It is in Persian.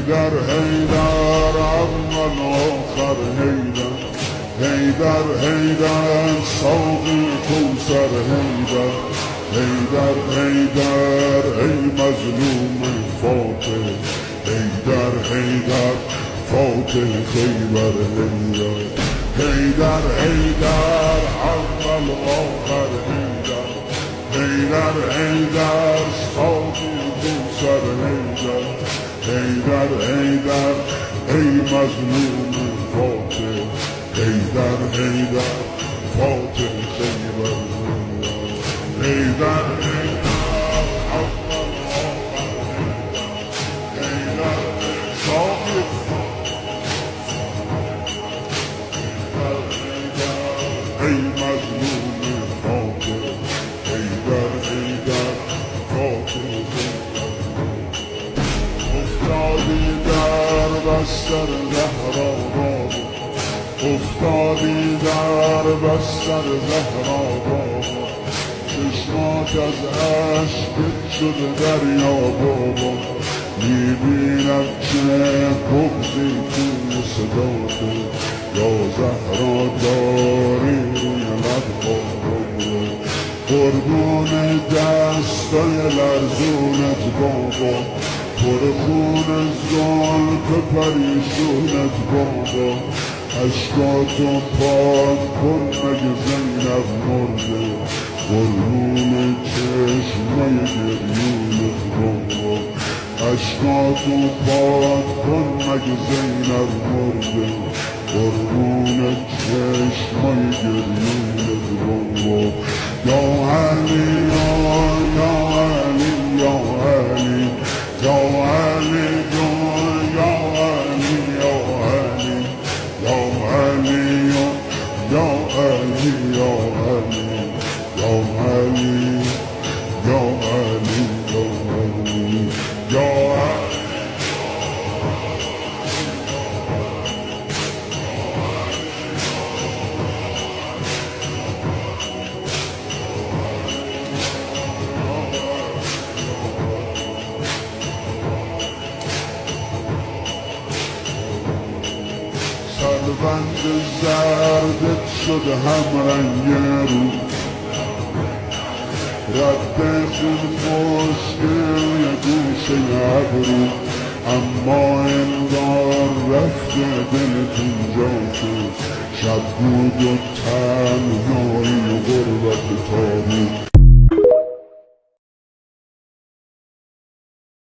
حیدر حیدر اول آخر حیدر حیدر حیدر ساقی کوثر حیدر حیدر حیدر ای مظلوم فاتح حیدر حیدر فاتح خیبر حیدر حیدر حیدر اول آخر حیدر حیدر حیدر ساقی کوثر حیدر حیدر حیدر ای مظلوم فاتح حیدر حیدر فاتح خیبر حیدر حیدر اول آخر حیدر ساقی ای مظلوم فاتح حیدر حیدر فاتح افتادی در بستر زهرا بابا افتادی در بستر زهرا بابا چشمات از عشقت شده دریا بابا میبینم که بغضی توی صداته یا زهرا داری روی لب بابا قربون دستای لرزونت بابا پر خون زلف پریشونت بابا اشکاتو پاک کن مگه زینب مرده قربون چشمای گریونت بابا اشکاتو پاک کن مگه زینب مرده قربون چشمای گریونت بابا یا علی یا علی یا علی یا علی یا علی یا علی یا علی یا علی یا علی یا علی یا علی یا علی سربند زردت شده هم رنگ رو رد خون خوشگل یه گوشه ابرو اما انگار رفته دلتون جا شد شب بود و تنهایی و غربت تابو